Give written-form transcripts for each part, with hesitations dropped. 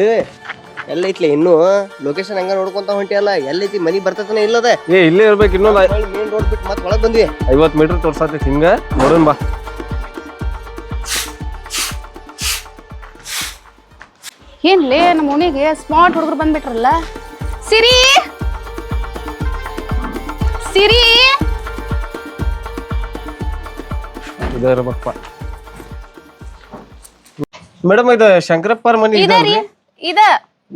ಏ ಎಲ್ಲೈತ್ಲಿ ಇನ್ನು ಲೊಕೇಶನ್ ಹಂಗ ನೋಡ್ಕೊಂತ ಹೊಂಟಿಯಲ್ಲ ಎಲ್ಲೈತಿ ಮನಿ ಬರ್ತತನ ಇಲ್ಲದ ಏ ಇಲ್ಲೇ ಇರ್ಬೇಕು ಇನ್ನೊಂದು ಮೇನ್ ರೋಡ್ ಬಿಟ್ಟು ಮತ್ತೆ ಒಳಗ್ ಬಂದ್ವಿ 50 ಮೀಟರ್ ತೋರ್ಸತೈತಿ ಹಿಂಗ ನೋಡೋಣ ಬಾ. ಏನ್ಲೇ ನಮ್ಮ ಓಣಿಗೆ ಸ್ಮಾರ್ಟ್ ಹುಡುಗರು ಬಂದ್ಬಿಟ್ರಲ್ಲ. ಸಿರಿ ಸಿರಿ ಇದ ಇರ್ಬೇಕಪ್ಪ. ಮೇಡಮ್ ಇದು ಶಂಕರಪ್ಪರ ಮನಿ ಇದ ರೀ ಇದ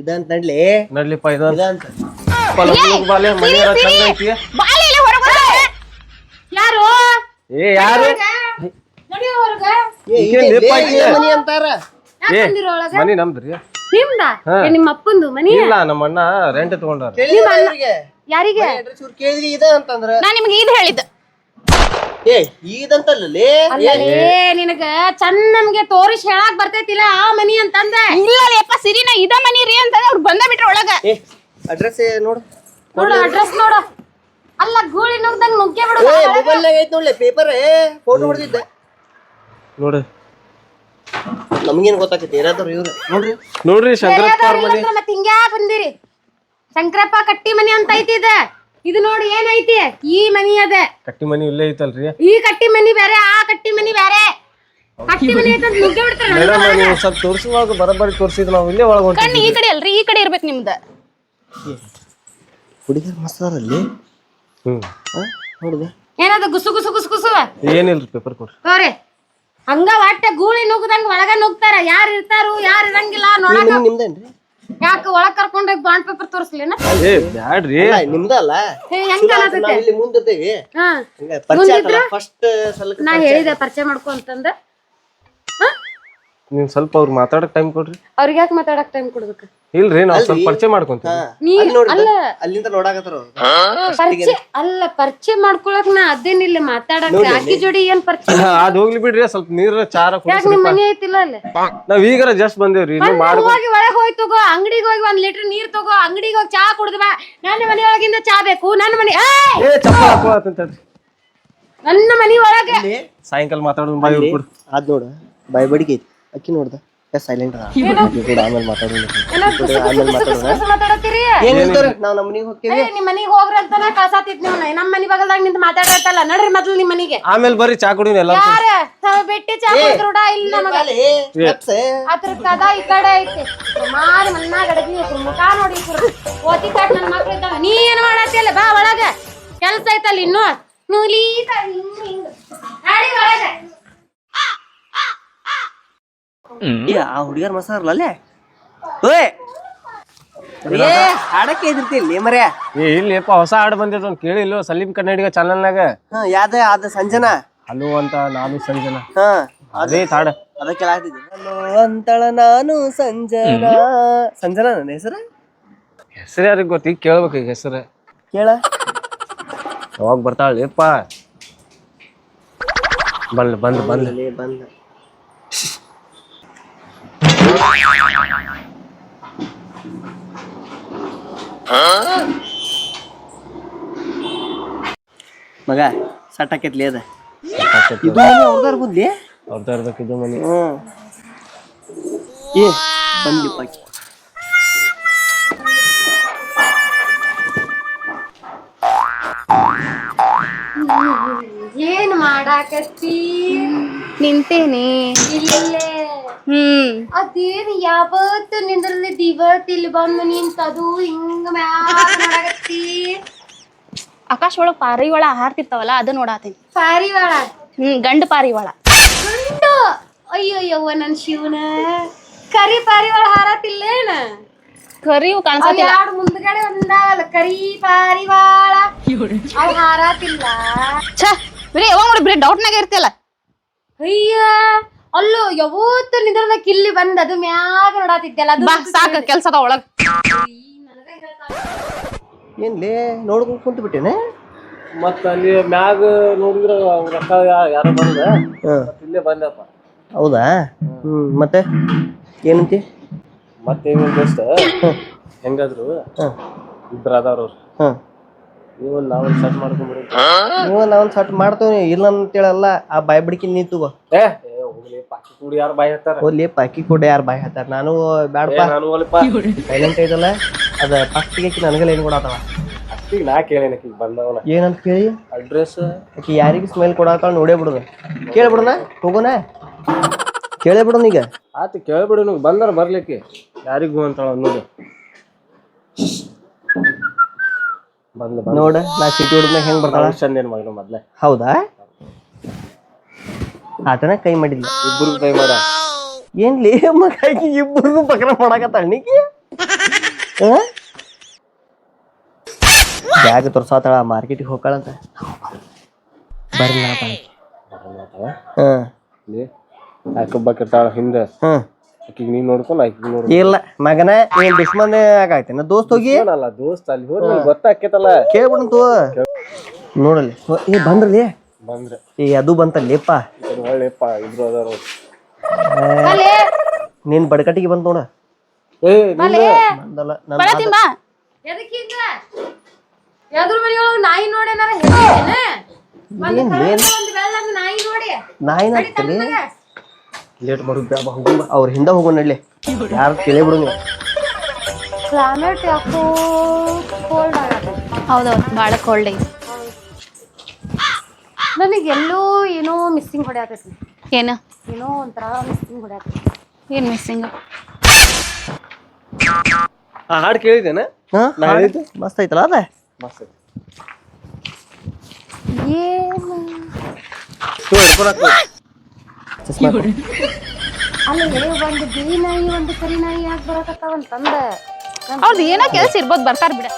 ಇದಂತ ನಡ್ಲಿ ನಡ್ಲಿಪ್ಪ ಇದಂತ ಬಾಲೆ ಮನಿ ಚಂದ ಐತಿ. ಬಾಳೆಲೆ ಹೊರಗೆ ಯಾರು ಏ ಯಾರು ನಡಿ ಹೊರಗ ಮನಿ ಅಂತಾರ ಏ ಮನಿ ನಮ್ದ್ರಿ. ನಿಮ್ದ ನಿಮ್ಮ ಅಪ್ಪಂದು ಮನಿ ಇಲ್ಲ ನಮ್ಮ ಅಣ್ಣ ರೆಂಟ್ ತಗೊಂಡಾರ. ಯಾರಿಗೆ ಕೇಳಿದ್ರಿ ಇದ ಅಂತಂದ್ರ ನಾ ನಿಮ್ಗೆ ಇದ್ ಹೇಳಿದ್ದ. ಏ ಇದಂತಲ್ಲೇ ನಿನಗ ಚಂದನ್ಗೆ ತೋರಿಸಿ ಹೇಳಾಕ್ ಬರ್ತೈತಿಲ್ಲ ಆ ಮನಿ ಅಂತಂದ. ಇಲ್ಲಪ್ಪ ಸಿರಿನ ಇದ ಮನಿ ರೀ ಅಂತ ಅವ್ರು ಬಂದ ಬಿಟ್ರ ಒಳಗ. ಅಡ್ರೆಸ್ ನೋಡು ನೋಡು ಅಡ್ರೆಸ್ ನೋಡು. ಅಲ್ಲ ಗೂಳಿ ನುಗ್ದಂಗ ನುಗ್ಗೆ ಬಿಡು. ಮೊಬೈಲ್ ನಾಗ ಐತಿ ನೋಡ್ಲಿ ಪೇಪರ್ ಫೋಟೋ ಹೊಡೆದಿದ್ದೆ ನೋಡಿ ನಮ್ಗೇನ್ ಗೊತ್ತಾಕೈತಿ ಏನಾದ್ರು ಇವ್ರು ನೋಡ್ರಿ ನೋಡ್ರಿ ಶಂಕರಪ್ಪರ ಮನಿ. ಮತ್ತೆ ಹಿಂಗ್ಯಾ ಬಂದಿರಿ. ಶಂಕರಪ್ಪ ಕಟ್ಟಿ ಮನಿ ಅಂತ ಐತಿ ಇದು ನೋಡಿ ಏನೈತಿ ಈ ಮನಿ ಅದ. ಕಟ್ಟಿ ಮನಿ ಇಲ್ಲೇ ಐತಲ್ರಿ. ಈ ಕಟ್ಟಿ ಮನಿ ಬೇರೆ ಆ ಕಟ್ಟಿ ಮನಿ ಬೇರೆ. ಕಟ್ಟಿ ಮನಿ ಅಂತ ನುಗ್ಗೆ ಬಿಡ್ತಾರ. ಮೇಡಮ್ ನೀವು ಸ್ವಲ್ಪ ತೋರಿಸುವಾಗ ಬರಬರಿ ತೋರಿಸಿದ್ ನಾವು ಇಲ್ಲೇ ಒಳಗ ಕಣ್ಣು ಈ ಕಡೆ ಅಲ್ರಿ ಈ ಕಡೆ ಇರ್ಬೇಕು ನಿಮ್ದ. ಹುಡುಗರು ಮಸ್ತಾರಲ್ಲಿ ನೋಡುದ ಏನದ ಗುಸು ಗುಸು ಗುಸು ಗುಸು ಏನಿಲ್ರಿ ಪೇಪರ್ ಕೊಡ್ರಿ. ಹೋರಿ ಹಂಗ ಒಟ್ಟೆ ಗೂಳಿ ನುಗ್ದಂಗ ಒಳಗ ನುಗ್ತಾರ. ಯಾರು ಇರ್ತಾರು ಯಾರು ಇರಂಗಿಲ್ಲ ನೋಡಕ. ನಿಮ್ದೇನ್ರಿ ಯಾಕ ಒಳಗ್ ಕರ್ಕೊಂಡೋಗಿ ಬಾಂಡ್ ಪೇಪರ್ ತೋರಿಸ್ಲೇನ? ಏ ಬ್ಯಾಡ್ರಿ ನಿಮ್ದಲ್ಲ ಹೆಂಗ ಕಾಣತೈತೆ? ಇಲ್ಲಿ ಮುಂದಿರ್ತೇವಿ ಹಾ ಫಸ್ಟ್ ಸಲಕ್ಕೆ ನಾ ಹೇಳಿದೆ ಪರಿಚಯ ಮಾಡ್ಕೊ ಅಂತಂದ. ನೀವ್ ಸ್ವಲ್ಪ ಅವ್ರು ಮಾತಾಡಕ್ ಟೈಮ್ ಕೊಡ್ರಿ. ಅವ್ರಿಗೆ ಯಾಕೆ ಮಾತಾಡಕ್ ಟೈಮ್ ಕೊಡ್ಬೇಕು? ಇಲ್ರಿ ನಾವ್ ಸ್ವಲ್ಪ ಪರಿಚಯ ಮಾಡ್ಕೊಂತೀವಿ. ಅಲ್ಲ ಅಲ್ಲಿಂದ ನೋಡಾಕತ್ತಾರ ಪರಿಚಯ ಅಲ್ಲ ಪರಿಚಯ ಮಾಡ್ಕೊಳಕ್ ನಾ ಅದೇನಿಲ್ಲ ಮಾತಾಡಕ್. ಆಕಿ ಜೋಡಿ ಏನ್ ಪರಿಚಯ? ಅದ್ ಹೋಗ್ಲಿ ಬಿಡ್ರಿ ಸ್ವಲ್ಪ ನೀರ ಚಾರ ಯಾಕೆ ನಿಮ್ ಮನಿ ಐತಿಲ್ಲ ಅಲ್ಲಿ? ನಾವ್ ಈಗಾರ ಜಸ್ಟ್ ಬಂದೇವ್ರಿ. ಹೋಗಿ ಒಳಗ್ ಹೋಗಿ ತಗೋ ಅಂಗಡಿಗೆ ಹೋಗಿ 1 ಲೀಟರ್ ನೀರ್ ತಗೋ. ಅಂಗಡಿಗೆ ಹೋಗಿ ಚಾ ಕುಡ್ದ ಬಾ. ನನ್ನ ಮನಿ ಒಳಗಿಂದ ಚಾ ಬೇಕು. ನನ್ನ ಮನಿ ನನ್ನ ಮನಿ ಒಳಗೆ ಸಾಯಂಕಾಲ ಮಾತಾಡೋದು ಬಾಯ್ ಹುಡ್ಕೊಡು. ಅದ್ ನೋಡ ಬಾಯ್ ಬಡಿಗೆ ಐತಿ ಅಕ್ಕಿ ನೋಡ್ದ ಸೈಲೆಂಟ್ ಆಮೇಲೆ ಮಾತಾಡೋಣ. ಮಾತಾಡತ್ತೀರಿ ನಾವ್ ನಮ್ಮ ಮನಿಗೆ ಹೋಗ್ತೀವಿ. ನಿಮ್ ಮನಿಗ್ ಹೋಗ್ರಿ ಅಂತಾನ ಕಳ್ಸಾತಿದ್ ನೀವು. ನಮ್ ಮನಿ ಬಗಲ್ದಾಗ ನಿಂತ ಮಾತಾಡತ್ತಲ್ಲ ನಡ್ರಿ ಮೊದ್ಲು ನಿಮ್ ಮನಿಗೆ. ಆಮೇಲೆ ಬರ್ರಿ ಚಾ ಕುಡಿನ ಎಲ್ಲ. ಯಾರ ಬಿಟ್ಟಿ ಚಾ ಕುಡ್ರುಡ ಇಲ್ಲಿ ನಮಗ ಅದ್ರ ಕದ ಈ ಕಡೆ ಐತಿ. ಮಾರಿ ಮನ್ನ ಗಡಗಿ ಮುಖ ನೋಡಿ ಓದಿ ಕಾಟ್ ನನ್ ಮಕ್ಳು ಇದ್ದಾಗ ನೀ ಏನ್ ಮಾಡತ್ತಿಲ್ಲ ಬಾ ಒಳಗ ಕೆಲ್ಸ ಐತಲ್ಲ ಇನ್ನು ನೂಲೀತ ಗಾಡಿ ಒಳಗ. ಆ ಹುಡುಗರ್ ಮಸಾರಲ್ಲ ಅಲ್ಲೇ ಹಾಡಕ್ಕೆ ಎದಿರ್ತಿಲ್ಲಿ ಮರ್ಯ. ಏ ಇಲ್ಲಿಪ್ಪ ಹೊಸ ಹಾಡು ಬಂದಿದ್ ಒಂದ್ ಕೇಳಿಲ್ಲ ಸಲೀಂ ಕನ್ನಡಿಗ ಚಾನಲ್ನಾಗ. ಯಾವ್ದ ಅದ ಸಂಜನಾ ಹಲೋ ಅಂತ ನಾನು ಸಂಜನಾ ಹಾ ಅದೇ ಹಾಡ ಅದಕ್ಕೆ ಹಲೋ ಅಂತಳ ನಾನು ಸಂಜನಾ. ಸಂಜನಾ ನನ್ನ ಹೆಸರು ಹೆಸರು ಯಾರಿಗ್ ಗೊತ್ತ? ಈಗ ಕೇಳ್ಬೇಕು ಈಗ ಹೆಸರು ಕೇಳ ಯಾವಾಗ ಬರ್ತಾಳಪ್ಪ. ಬಂದ್ ಬಂದ್ ಬಂದ್ ಬಂದ ಮಗ ಸಟ್ ಹಾಕೈತ್ಲಿ ಅದ ಇದು ಅವ್ರದಾರ ಬುದ್ಲಿ ಅವ್ರದ್ದು ಇರ್ಬೇಕು ಇದು ಮನಿ. ಏ ಬಂದಿಪ್ಪ ಏನ್ ಮಾಡಾಕತ್ತಿ? ನಿಂತೇನೆ ಇಲ್ಲೇ. ಅದೇನ್ ಯಾವತ್ತು ನಿಂದ್ರಲ್ಲಿ ದಿವತ್ ಇಲ್ಲಿ ಬಂದು ನಿಂತದು ಹಿಂಗ ಮಾಡಾಕತ್ತಿ? ಆಕಾಶ ಒಳಗ್ ಪಾರಿವಾಳ ಹಾರ್ತಿರ್ತಾವಲ್ಲ ಅದ ನೋಡಾತೀನಿ. ಪಾರಿವಾಳ? ಗಂಡು ಪಾರಿವಾಳ. ಗಂಡು? ಅಯ್ಯಯ್ಯವ್ವ ನನ್ ಶಿವನ. ಕರಿ ಪಾರಿವಾಳ ಹಾರತಿಲ್ಲೇನ? ಕರಿವು ಕಾಣಿಸತಿಲ್ಲ. ಯಾರು ಮುಂದ್ಗಡೆ ಒಂದಾವಲ್ಲ ಕರಿ ಪಾರಿವಾಳ ಅವ್ ಹಾರಾತಿಲ್ಲ. ಛ ಬರೀ ಯಾವಾಗ ನೋಡಿ ಬರೀ ಡೌಟ್ನಾಗ ಇರ್ತಿಯಲ್ಲ. ಅಯ್ಯ ಅಲ್ಲೋ ಯಾವತ್ತು ನಿಂದ್ರದ ಕಿಲ್ಲಿ ಬಂದ್ ಅದು ಮ್ಯಾಗ ನೋಡಾತಿದ್ದಲ್ಲ. ಬಾ ಸಾಕ ಕೆಲ್ಸದ ಒಳಗ್. ಏನ್ಲೇ ನೋಡ್ಕೊಂಡ್ ಕುಂತ ಬಿಟ್ಟೇನೆ. ಮತ್ತ ಅಲ್ಲಿ ಮ್ಯಾಗ ನೋಡಿದ್ರ ರೊಕ್ಕ ಯಾರೋ ಬಂದ ಇಲ್ಲೇ ಬಂದಪ್ಪ. ಹೌದಾ? ಮತ್ತೆ ಏನಂತಿ? ಮತ್ತೇನಿಲ್ಲ ದೋಸ್ತ ಹೆಂಗಾದ್ರು ಇಬ್ರು ಅದಾರ ಅವ್ರು. ನೀವು ನಾವ್ ಸೆಟ್ ಮಾಡ್ಕೊಂಡ್ಬಿಡಿ. ನೀವು ನಾವ್ ಸಟ್ ಮಾಡ್ತೇವೆ ಇಲ್ಲ ಅಂತೇಳಲ್ಲ. ಆ ಬಾಯ್ ಬಿಡ್ಕಿ ನೀ ತಗೋ. ಪಾಕಿ ಕೂಡಿ ಯಾರು ಬಾಯಿ ಹತ್ತಾರ ಹೋಗ್ಲಿಪ್ಪ ಅಕ್ಕಿ ಕೂಡ ಯಾರು ಬಾಯಿ ಹತ್ತಾರ ನಾನು ಬ್ಯಾಡಪ್ಪ ನಾನು ಒಲಿಪ ಸೈಲೆಂಟ್ ಐತಲ್ಲ ಅದ ಫಸ್ಟಿಗೆ ಆಕಿ ನನಗೆ ಲೈನ್ ಕೊಡಾತವ ಅಷ್ಟಿಗೆ ನಾ ಕೇಳೇನ ಆಕಿಗೆ ಬಂದವನ ಏನಂತ ಕೇಳಿ ಅಡ್ರೆಸ್ ಆಕಿ ಯಾರಿಗೆ ಸ್ಮೆಲ್ ಕೊಡಾತಾಳ ನೋಡೇ ಬಿಡುದ ಕೇಳ್ಬಿಡೋಣ ಹೋಗೋಣ ಕೇಳೇ ಬಿಡೋಣ ಈಗ ಆತ ಕೇಳ್ಬಿಡು ನೀವು ಬಂದಾರ ಬರ್ಲಿಕ್ಕೆ ಯಾರಿಗೂ ಅಂತಾಳ ನೋಡಿ ಬಂದ ನೋಡ ನಾ ಸಿಟಿ ಹುಡುಗ ಹೆಂಗ್ ಬರ್ತಾಳ ಚಂದೇನು ಮಗನ ಮೊದ್ಲೆ ಹೌದಾ ಆತನ ಕೈ ಮಾಡಿಲ್ಲ ಇಬ್ರು ಕೈ ಮಾಡ ಏನ್ಲಿ ಮಗಾಕಿ ಇಬ್ಬರು ಪಕಡ ಮಾಡಾಕತ್ತಾಳ ನೀಕಿ ಬ್ಯಾಗ್ ತೋರ್ಸಾತಾಳ ಮಾರ್ಕೆಟಿಗೆ ಹೋಗ್ಕಳಂತ ಬರ್ಲ ಹಾಕಬ್ಬಾಕಿರ್ತಾಳ ಹಿಂದೆ ಆಕಿಗೆ ನೀನ್ ನೋಡ್ಕೊಂಡು ಆಕಿಗೆ ನೋಡ್ ಇಲ್ಲ ಮಗನ ಏನ್ ದುಶ್ಮನ್ ಆಗಾಯ್ತೇನ ದೋಸ್ತ್ ಹೋಗಿ ಅಲ್ಲ ದೋಸ್ತ ಅಲ್ಲಿ ಹೋಗಿ ಗೊತ್ತಾಕೇತಲ್ಲ ಕೇಳ್ಬಿಡಂತು ನೋಡಲ್ಲಿ ಏ ಬಂದ್ರಲಿ ಬಂದ್ರೆ ಏ ಅದು ಬಂತಲ್ಲೇಪ್ಪ ಒಳ್ಳೆಪ್ಪ ಇಬ್ರು ಅದಾರ ನೀನ್ ಬಡಕಟ್ಟಿಗೆ ಬಂತ ನೋಡ ಏ ಬಂದಲ್ಲ ಎದಕ್ಕೀಗ ಯಾವ್ದ್ರ ಮನೆಯೊಳಗ ನಾಯಿ ನೋಡೇನಾರ ನಾಯಿ ನೋಡಿ ನಾಯಿನ ಲೇಟ್ ಮಾಡುದು ಅವ್ರ ಹಿಂದ ಹೋಗೋ ನಡ್ಲಿ ಯಾರು ಕೇಳೇ ಬಿಡು ನೀವು ಕ್ಲೈಮೇಟ್ ಯಾಕೋ ಕೋಲ್ಡ್ ಆಗತ್ತೆ ಹೌದೌದು ಭಾಳ ಕೋಲ್ಡ್ ಐತಿ ನನಗೆಲ್ಲೋ ಏನೋ ಮಿಸ್ಸಿಂಗ್ ಹೊಡ್ಯಾತೈತಿ ಏನು ಏನೋ ಒಂಥರ ಮಿಸ್ಸಿಂಗ್ ಹೊಡ್ಯಾತೈತಿ ಏನ್ ಮಿಸ್ಸಿಂಗ್ ಆ ಹಾಡು ಕೇಳಿದ್ದೇನೆ ಮಸ್ತ್ ಐತಲ್ಲ ಅದ ಮಸ್ತ್ ಏನು ಚಸ್ಮಾ ಅಲ್ಲಿ ಒಂದು ಬಿಳಿ ನಾಯಿ ಒಂದು ಕರಿ ನಾಯಿ ಯಾಕೆ ಬರಕತ್ತಾವಂತಂದ ಅವ್ರದ್ದು ಏನೋ ಕೆಲಸ ಇರ್ಬೋದು ಬರ್ತಾರ ಬಿಡ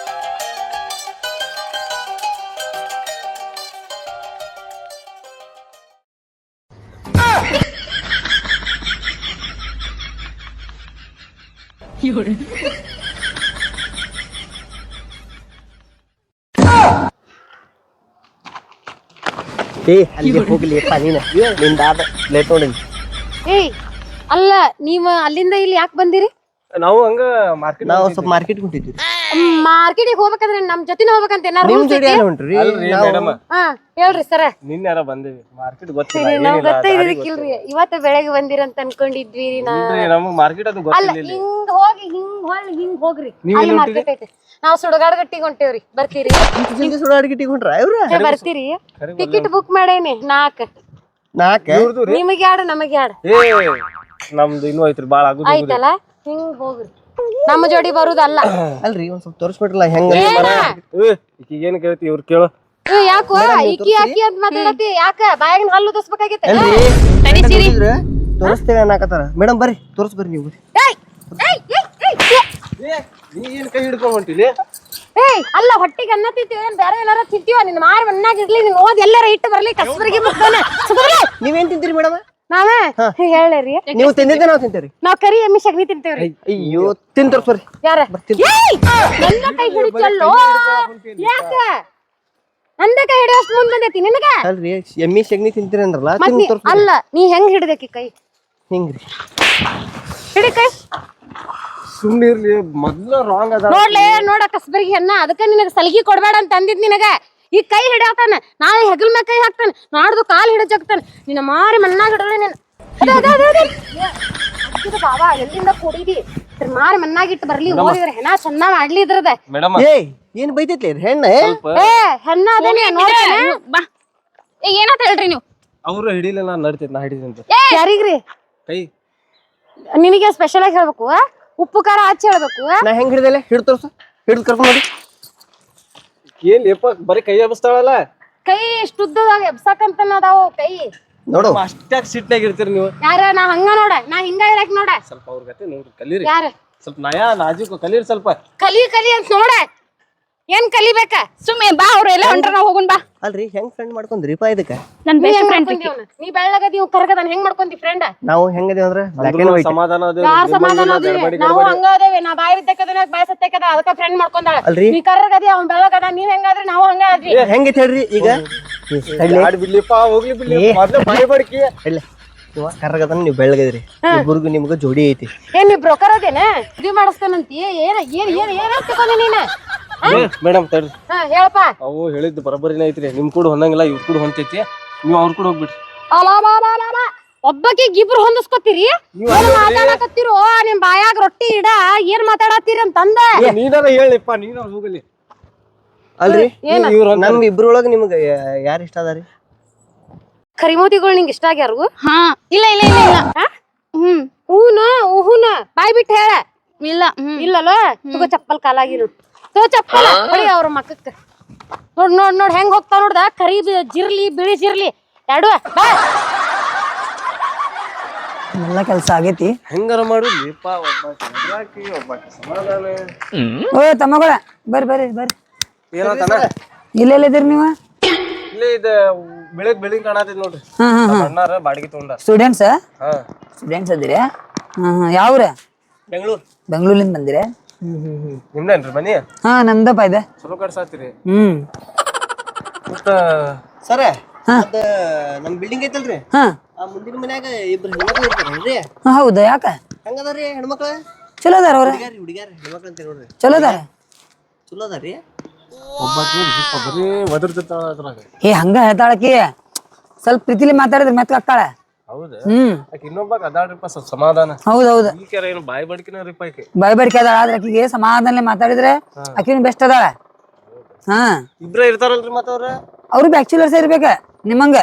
ಏ ಅಲ್ಲಿ ಹೋಗ್ಲಿ ನೀನ ನಿಂದಾದ ಲೇಟ್ ನೋಡಿ ಏಯ್ ಅಲ್ಲ ನೀವ್ ಅಲ್ಲಿಂದ ಇಲ್ಲಿ ಯಾಕೆ ಬಂದಿರಿ ನಾವು ಹಂಗ ಮಾರ್ಕೆಟ್ ನಾವು ಸ್ವಲ್ಪ ಮಾರ್ಕೆಟ್ ಹೊಂಟಿದ್ವಿ ಮಾರ್ಕೆಟಿಗೆ ಹೋಗ್ಬೇಕಂದ್ರೆ ನಮ್ ಜೊತೆನ ಹೋಗ್ಬೇಕಂತ ಏನಾರ ನಿಮ್ ಜೋಡಿ ಏನ್ ಹೊಂಟ್ರಿ ಮೇಡಮ್ ಹಾ ಹೇಳ್ರಿ ಸರ ನಿನ್ನೆ ಯಾರ ಬಂದೇವಿ ಮಾರ್ಕೆಟ್ ಗೊತ್ತಿಲ್ಲ ನಾವ್ ಗೊತ್ತಿಲ್ರಿ ಇವತ್ತು ಬೆಳಗ್ಗೆ ಬಂದಿರಂತ ಅನ್ಕೊಂಡಿದ್ವಿ ನಮಗ್ ಮಾರ್ಕೆಟ್ ಅದು ಅಲ್ಲ ಗೊತ್ತಿಲ್ಲ ಹಿಂಗ್ ಹೋಗಿ ಹಿಂಗ್ ಹೋಗ್ರಿ ಅಲ್ಲಿ ಮಾರ್ಕೆಟ್ ಐತಿ ನಾವ್ ಸುಡಗಾಡ್ ಗಟ್ಟಿಗೆ ಹೊಂಟೇವ್ರಿ ಬರ್ತೀರಿ ಜಲ್ದಿ ಸುಡಾಡ್ಗಿಟ್ಟಿಗೆ ಹೊಂಟ್ರ ಇವ್ರ ಬರ್ತೀರಿ ಟಿಕೆಟ್ ಬುಕ್ ಮಾಡೇನಿ 4 ನಿಮಗೆ 2 ನಮಗೆ 2 ಏ ನಮ್ದು ಇನ್ನೂ ಐತ್ರಿ ಬಾಳ ಆಗುದು ಆಯ್ತಲ್ಲ ಹಿಂಗ್ ಹೋಗ್ರಿ ನಮ್ಮ ಜೋಡಿ ಬರುದಲ್ಲ ಅಲ್ರಿ ಒಂದ್ ಸ್ವಲ್ಪ ತೋರಿಸ್ಬಿಟ್ರಲ್ಲ ಹೆಂಗ ಈಗ ಏನ್ ಕೇಳ್ತಿ ಇವ್ರು ಕೇಳು ಯಾಕೋ ಇಕ್ಕಿ ಹಾಕಿ ಅಂತ ಮಾತಾಡತಿ ಯಾಕ ಬಾಯಾಗಿನ ಹಲ್ಲು ತೋರ್ಸ್ಬೇಕಾಗೈತೆ ತೋರಿಸ್ತೇವೆ ಅನ್ನಕತ್ತಾರ ಮೇಡಮ್ ಬರ್ರಿ ತೋರ್ಸ್ ಬರ್ರಿ ನೀವು ನೀ ಏನ್ ಕೈ ಹಿಡ್ಕೊಂಡ್ ಹೊಂಟಿಲಿ ಏಯ್ ಅಲ್ಲ ಹೊಟ್ಟಿಗೆ ಅನ್ನ ತಿಂತೀವಿ ಏನ್ ಬೇರೆ ಏನಾರ ತಿಂತೀವ ನಿನ್ ಮಾರಿ ಮಣ್ಣಾಗ ಇರ್ಲಿ ನಿನ್ ಓದ್ ಎಲ್ಲಾರ ಇಟ್ಟು ಬರ್ಲಿ ಕಸ್ಬರಿಗೆ ಬರ್ತಾನೆ ನೀವೇನ್ ತಿಂತೀರಿ ಮೇಡಮ್ ನಾವೇ ಹೇಳ್ರಿ ನೀವು ತಿಂದಿದ್ದೆ ನಾವು ತಿಂತೇವ್ರಿ ನಾವ್ ಕರಿ ಎಮ್ಮಿ ಸಗಣಿ ತಿಂತೇವ್ರಿ ಅಯ್ಯೋ ತಿನ್ ತೋರ್ಸ್ಬರ್ರಿ ಯಾರ ನನ್ನ ಕೈ ಹಿಡಿಚಲ್ಲೋ ಯಾಕ ನಂದ ಕೈ ಹಿಡಿಯೋಷ್ಟು ಮುಂದ್ ಬಂದೈತಿ ನಿನಗ ಅಲ್ರಿ ಎಮ್ಮಿ ಸಗಣಿ ತಿಂತೀರಿ ಅಂದ್ರಲ್ಲ ತಿನ್ ತೋರ್ಸ್ ಅಲ್ಲ ನೀ ಹೆಂಗ್ ಹಿಡಿದಕಿ ಕೈ ಹಿಂಗ್ರಿ ಹಿಡಿ ಕೈ ಸುಮ್ನೆ ಇರ್ಲಿ ಮೊದ್ಲ ರಾಂಗ್ ಅದ ನೋಡ್ಲೆ ನೋಡ ಕಸ್ಬರಿಗೆ ಅನ್ನ ಅದಕ್ಕ ನಿನಗ ಸಲಿಗೆ ಕೊಡ್ಬೇಡ ಅಂತ ಅಂದಿದ್ ನಿನಗ ಈ ಕೈ ಹಿಡಿಯತಾನ ನಾಳೆ ಹೆಗಲ್ ಮ್ಯಾಗ ಕೈ ಹಾಕ್ತಾನ ನಾಡ್ದು ಕಾಲ್ ಹಿಡಿಜಾಕ್ತಾನ ನಿನ್ನ ಮಾರಿ ಮಣ್ಣಾಗ ಹಿಡಿದ್ರೆ ನೀನ್ ಬಾಬಾ ಎಲ್ಲಿಂದ ಕುಡಿದಿ ಮಾರಿ ಮಣ್ಣಾಗ ಇಟ್ಟು ಬರ್ಲಿ ಓದಿದ್ರೆ ಹೆಣ ಚಂದ ಮಾಡ್ಲಿ ಇದ್ರದ ಮೇಡಮ್ ಏನ್ ಬೈತೈತ್ಲಿ ಹೆಣ್ಣ ಏ ಹೆಣ್ಣ ಅದೇನೆ ನೋಡ್ತೇನೆ ಬಾ ಏನಾತ ಹೇಳ್ರಿ ನೀವು ಅವ್ರು ಹಿಡಿಲಿಲ್ಲ ನಾನ್ ನಡಿತೈತಿ ನಾ ಹಿಡಿದಂತ ಯಾರಿಗ್ರಿ ಕೈ ನಿನಗೆ ಸ್ಪೆಷಲ್ ಆಗಿ ಹೇಳ್ಬೇಕು ಉಪ್ಪು ಖಾರ ಹಚ್ಚಿ ಹೇಳ್ಬೇಕು ನಾ ಹೆಂಗ್ ಹಿಡ್ದಲೆ ಹಿಡ್ದು ತೋರ್ಸು ಹಿಡ್ದು ಕರ್ಕೊಂಡ್ ನೋಡಿ ಏನ್ ಲೇಪ ಬರೀ ಕೈ ಎಬ್ಸ್ತಾಳಲ್ಲ ಕೈ ಇಷ್ಟುದ್ದದಾಗ ಎಬ್ಸಕಂತ ಅದಾವು ಕೈ ನೋಡು ಅಷ್ಟ್ಯಾಕ್ ಸಿಟ್ನಾಗ ಇರ್ತೀರಿ ನೀವು ಯಾರ ನಾ ಹಂಗ ನೋಡ ನಾ ಹಿಂಗ ಇರಕ್ ನೋಡ ಸ್ವಲ್ಪ ಅವ್ರ ಗತೆ ನೋಡ್ರಿ ಕಲೀರಿ ಯಾರ ಸ್ವಲ್ಪ ನಯಾ ನಾಜೂಕ್ ಕಲೀರಿ ಸ್ವಲ್ಪ ಕಲಿ ಅಂತ ನೋಡ ಏನ್ ಕಲಿಬೇಕ ಸುಮ್ಮನೆ ಬಾ ಅವ್ರೆಲ್ಲ ಹೊಂಟ್ರ ನಾವ್ ಹೋಗುನ್ ಬಾ ಅಲ್ರಿ ಹೆಂಗ್ ಫ್ರೆಂಡ್ ಮಾಡ್ಕೊಂಡ್ರಿಪ್ಪ ಇದಕ್ಕ ನನ್ ಬೆಸ್ಟ್ ಫ್ರೆಂಡ್ ನೀ ಬೆಳ್ಳಗದಿ ಇವ್ ಕರ್ಗದನ್ ಹೆಂಗ್ ಮಾಡ್ಕೊಂತಿ ಫ್ರೆಂಡ್ ನಾವು ಹೆಂಗದೇವ್ ಅಂದ್ರ ಬ್ಲಾಕ್ ಅಂಡ್ ವೈಟ್ ಸಮಾಧಾನ ಅದೇ ಯಾರ ಸಮಾಧಾನ ಅದೇವಿ ನಾವು ಹಂಗ ಅದೇವಿ ನಾ ಬಾಯಿ ಬಿದ್ದಕದ ಬಾಯಿ ಸತ್ತಕದ ಅದಕ್ಕ ಫ್ರೆಂಡ್ ಮಾಡ್ಕೊಂಡಾಳ ಅಲ್ರಿ ನೀ ಕರ್ಗದಿ ಅವ್ನ್ ಬೆಳ್ಳಗದ ನೀವ್ ಹೆಂಗಾದ್ರಿ ನಾವು ಹಂಗ ಆದ್ವಿ ಹೆಂಗೈತಿ ಹೇಳ್ರಿ ಈಗ ಆಡ್ ಬಿಡ್ಲಿಪ್ಪ ಹೋಗ್ಲಿ ಬಿಡ್ಲಿ ಮೊದ್ಲು ಬಾಯಿ ಬಡ್ಕಿ ಇಲ್ಲ ಇವ ಕರ್ರಗದನ ನೀವು ಬೆಳ್ಳಗದ್ರಿ ಇಬ್ಬರಿಗೂ ನಿಮ್ಗ ಜೋಡಿ ಐತಿ ಏನ್ ನೀ ಬ್ರೋಕರ್ ಅದೇನ ಇದು ಮಾಡಿಸ್ತಾನಂತಿ ಏನ್ ಏನ್ ಏನ್ ಏನ್ ತಗೊಂಡಿ ನೀನ ಮೇಡಮ್ ತಡ್ರಿ ಹೇಳಪ್ಪ ಅವು ಹೇಳಿದ್ದು ಬರಬರಿನ ಐತ್ರಿ ನಿಮ್ ಕೂಡ ಹೊಂದಂಗಿಲ್ಲ ಇವ್ರ ಕೂಡ ಹೊಂತೈತಿ ನೀವು ಅವ್ರ ಕೂಡ ಹೋಗ್ಬಿಡ್ರಿ ಒಬ್ಬಕಿಗ್ ಇಬ್ರು ಹೊಂದಿಸ್ಕೊತೀರಿ ಏನ್ ಮಾತಾಡಕತ್ತೀರೋ ನಿಮ್ ಬಾಯಾಗ ರೊಟ್ಟಿ ಇಡ ಏನ್ ಮಾತಾಡತ್ತೀರಿ ಅಂತಂದ ನೀನಾರ ಹೇಳಿಪ್ಪ ನೀನಾರ ಹೋಗಲಿ ಅಲ್ರಿ ನಮ್ ಇಬ್ರೊಳಗ ನಿಮ್ಗ ಯಾರು ಇಷ್ಟ ಅದಾರಿ ಕರಿಮೋತಿಗಳು ನಿಂಗೆ ಇಷ್ಟ ಆಗ್ಯಾರು ಹಾ ಇಲ್ಲ ಇಲ್ಲ ಇಲ್ಲ ಇಲ್ಲ ಹೂನ ಬಾಯ್ ಬಿಟ್ಟು ಹೇಳ ಇಲ್ಲ ಇಲ್ಲಲ್ಲ ತಗೋ ಚಪ್ಪಲ್ ಕಾಲಾಗಿರು ತಗೋ ಚಪ್ಪಲ್ ಹೊಡಿ ಅವ್ರ ಮಕ್ಕಕ್ಕ ನೋಡ್ ನೋಡ್ ನೋಡ್ ಹೆಂಗ್ ಹೋಗ್ತಾವ ನೋಡ್ದ ಕರಿ ಜಿರ್ಲಿ ಬಿಳಿ ಜಿರ್ಲಿ ಎರಡು ಬಾ ಎಲ್ಲ ಕೆಲಸ ಆಗೈತಿ ಹೆಂಗಾರ ಮಾಡುದಿಪ್ಪ ಒಬ್ಬ ಸಮಾಧಾನ ಓ ತಮ್ಮಗಳ ಬರ್ರಿ ಬರ್ರಿ ಬರ್ರಿ ಏನಂತಾನ ಇಲ್ಲ ಎಲ್ಲಿದ್ದೀರಿ ನೀವು ಇಲ್ಲೇ ಇದು ಬೆಳಿಗ್ ಕಾಣತೈತಿ ನೋಡ್ರಿ ಹಾ ಹಾ ಹಾ ಅಣ್ಣಾರ ಬಾಡಿಗೆ ತಗೊಂಡಾರ ಸ್ಟೂಡೆಂಟ್ಸ್ ಹಾ ಸ್ಟೂಡೆಂಟ್ಸ್ ಅದಿರಿ ಹಾ ಹಾ ಯಾವ್ರ ಬೆಂಗಳೂರು ಬೆಂಗಳೂರಿಂದ ಬಂದಿರಿ ನಿಮ್ದೇನ್ರಿ ಮನಿ ಹಾ ನಮ್ದಪ್ಪ ಇದೆ ಚಲೋ ಕಡ್ಸಾತಿರಿ ಮತ್ತ ಸರ ಅದ ನಮ್ ಬಿಲ್ಡಿಂಗ್ ಐತಲ್ರಿ ಹಾ ಆ ಮುಂದಿನ ಮನ್ಯಾಗ ಇಬ್ರು ಹೆಣ್ಮಕ್ಳು ಇರ್ತಾರಲ್ರಿ ಹಾ ಹೌದಾ ಯಾಕ ಹೆಂಗದಾರ್ರಿ ಹೆಣ್ಮಕ್ಳ ಚಲೋ ಅದಾರ ಅವ್ರ ಹುಡುಗ್ಯಾರ ಹೆಣ್ಮಕ್ಳು ಅಂತ ನೋಡ್ರಿ ಚಲೋ ಅದಾರ ಚಲೋ ಅದಾರ್ರಿ ಬರೀ ಒದರ್ತಿರ್ತಾಳ ಅದ್ರಾಗ ಏ ಹಂಗ ಹೇಳ್ತಾಳಕಿ ಸ್ವಲ್ಪ ಪ್ರೀತಿಲಿ ಮಾತಾಡಿದ್ರೆ ಮೆತ್ಕ ಹಾಕ್ತಾಳ ಹೌದಾ ಆಕೆ ಇನ್ನೊಬ್ಬಾಗ ಅದಾಳ್ರಿಪ್ಪ ಸ್ವಲ್ಪ ಸಮಾಧಾನ ಹೌದೌದು ಈಕೆರ ಏನು ಬಾಯಿ ಬಡ್ಕಿನ ರೀಪ ಆಕೆ ಬಾಯ್ ಬಡಿಕೆ ಅದಾಳ ಆದ್ರೆ ಆಕಿಗೆ ಸಮಾಧಾನ ಮಾತಾಡಿದ್ರೆ ಆಕಿನ ಬೆಸ್ಟ್ ಅದಾಳ ಹಾ ಇಬ್ರ ಇರ್ತಾರಲ್ರಿ ಮತ್ತ ಅವ್ರು ಬ್ಯಾಚುಲರ್ಸ್ ಇರ್ಬೇಕ ನಿಮ್ಮಂಗ